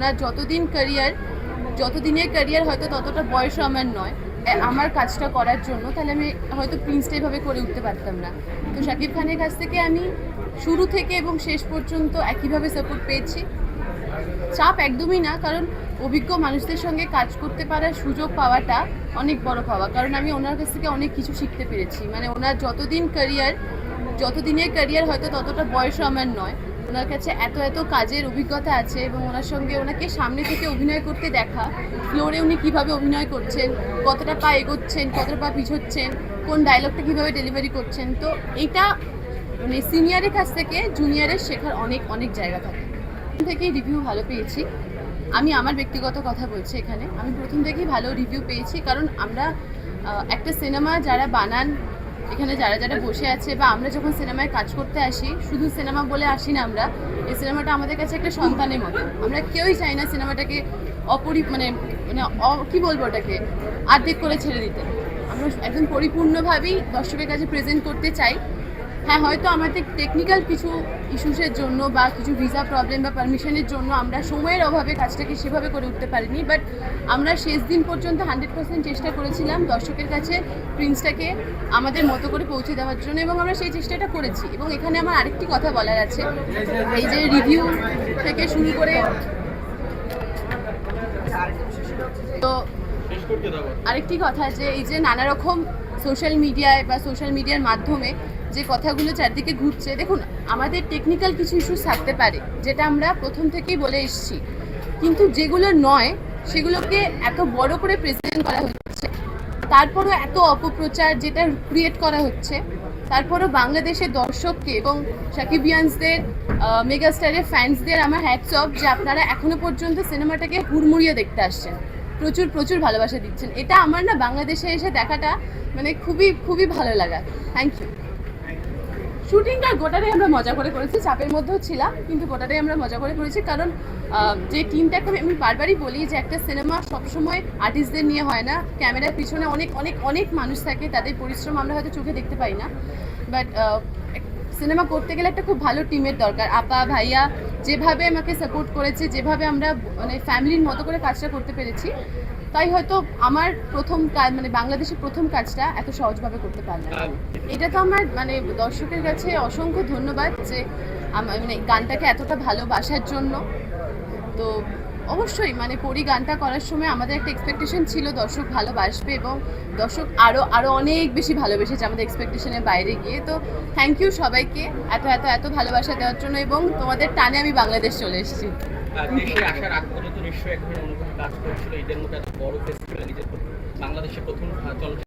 ওনার যতদিনের career হয়তো ততটা বয়সও আমার নয় আমার কাজটা করার জন্য, তাহলে আমি হয়তো প্রিন্সটা এভাবে করে উঠতে পারতাম না। তো শাকিব খানের কাছ থেকে আমি শুরু থেকে এবং শেষ পর্যন্ত একইভাবে সাপোর্ট পেয়েছি। চাপ একদমই না, কারণ অভিজ্ঞ মানুষদের সঙ্গে কাজ করতে পারার সুযোগ পাওয়াটা অনেক বড় পাওয়া, কারণ আমি ওনার কাছ থেকে অনেক কিছু শিখতে পেরেছি। মানে ওনার যতদিনের ক্যারিয়ার হয়তো ততটা বয়সও আমার নয়, ওনার কাছে এত কাজের অভিজ্ঞতা আছে এবং ওনাকে সামনে থেকে অভিনয় করতে দেখা, ফ্লোরে উনি কীভাবে অভিনয় করছেন, কতটা পা এগোচ্ছেন, কতটা পা পিছোচ্ছেন, কোন ডায়লগটা কীভাবে ডেলিভারি করছেন, তো এইটা মানে সিনিয়রের কাছ থেকে জুনিয়রের শেখার অনেক জায়গা থাকে। প্রথম থেকেই রিভিউ ভালো পেয়েছি। আমি আমার ব্যক্তিগত কথা বলছি এখানে, আমি প্রথম থেকেই ভালো রিভিউ পেয়েছি, কারণ আমরা একটা সিনেমা যারা বানান, এখানে যারা বসে আছে বা আমরা যখন সিনেমায় কাজ করতে আসি, শুধু সিনেমা বলে আসি না, আমরা এই সিনেমাটা আমাদের কাছে একটা সন্তানের মতো। আমরা কেউই চাই না সিনেমাটাকে কি বলবো ওটাকে আর্ধেক করে ছেড়ে দিতে। আমরা একদম পরিপূর্ণভাবেই দর্শকের কাছে প্রেজেন্ট করতে চাই। হ্যাঁ, হয়তো আমাদের টেকনিক্যাল কিছু ইস্যুসের জন্য বা কিছু ভিসা প্রবলেম বা পারমিশনের জন্য আমরা সময়ের অভাবে কাজটাকে সেভাবে করে উঠতে পারিনি, বাট আমরা শেষ দিন পর্যন্ত 100% চেষ্টা করেছিলাম দর্শকের কাছে প্রিন্সটাকে আমাদের মতো করে পৌঁছে দেওয়ার জন্য, এবং আমরা সেই চেষ্টাটা করেছি। এবং এখানে আমার আরেকটি কথা বলার আছে, এই যে রিভিউ থেকে শুরু করে তো আরেকটি কথা, যে এই যে নানা রকম সোশ্যাল মিডিয়ার মাধ্যমে যে কথাগুলো চারদিকে ঘুরছে, দেখুন আমাদের টেকনিক্যাল কিছু ইস্যুস থাকতে পারে যেটা আমরা প্রথম থেকেই বলে এসেছি, কিন্তু যেগুলো নয় সেগুলোকে এত বড় করে প্রেজেন্ট করা হচ্ছে, তারপরও এত অপপ্রচার যেটা ক্রিয়েট করা হচ্ছে, তারপরও বাংলাদেশের দর্শককে এবং সাকিবিয়ানসদের মেগাস্টারের ফ্যান্সদের আমার হ্যাটস অফ, যে আপনারা এখনো পর্যন্ত সিনেমাটাকে হুড়মুড়িয়ে দেখতে আসছেন, প্রচুর ভালোবাসা দিচ্ছেন। এটা আমার না বাংলাদেশে এসে দেখাটা মানে খুবই ভালো লাগা। Thank you. শুটিংটা গোটাটাই আমরা মজা করে করেছি, চাপের মধ্যেও ছিলাম, কিন্তু গোটাটাই আমরা মজা করে করেছি, কারণ যে টিমটাকে আমি বারবারই বলি যে একটা সিনেমা সবসময় আর্টিস্টদের নিয়ে হয় না, ক্যামেরার পিছনে অনেক মানুষ থাকে, তাদের পরিশ্রম আমরা হয়তো চোখে দেখতে পাই না, বাট সিনেমা করতে গেলে একটা খুব ভালো টিমের দরকার। আপা ভাইয়া যেভাবে আমাকে সাপোর্ট করেছে, যেভাবে আমরা মানে ফ্যামিলির মতো করে কাজটা করতে পেরেছি, তাই হয়তো আমার প্রথম কাজ মানে বাংলাদেশের প্রথম কাজটা এত সহজভাবে করতে পারলাম। এটা তো আমার মানে দর্শকের কাছে অসংখ্য ধন্যবাদ, যে আমার মানে গানটাকে এতটা ভালোবাসার জন্য। তো অবশ্যই মানে পরি গানটা করার সময় আমাদের একটা এক্সপেকটেশন ছিল দর্শক ভালোবাসবে, এবং দর্শক আরও অনেক বেশি ভালোবেসেছে আমাদের এক্সপেকটেশনের বাইরে গিয়ে। তো থ্যাংক ইউ সবাইকে এত ভালোবাসা দেওয়ার জন্য, এবং তোমাদের টানে আমি বাংলাদেশ চলে এসেছি। দেশে আসার আগ পর্যন্ত নিশ্চয়ই এক ধরনের অনুভূতি কাজ করছিল, ঈদের মতো এত বড় ফেস্টিভ্যালে নিজের বাংলাদেশের প্রথম চলচ্চিত্র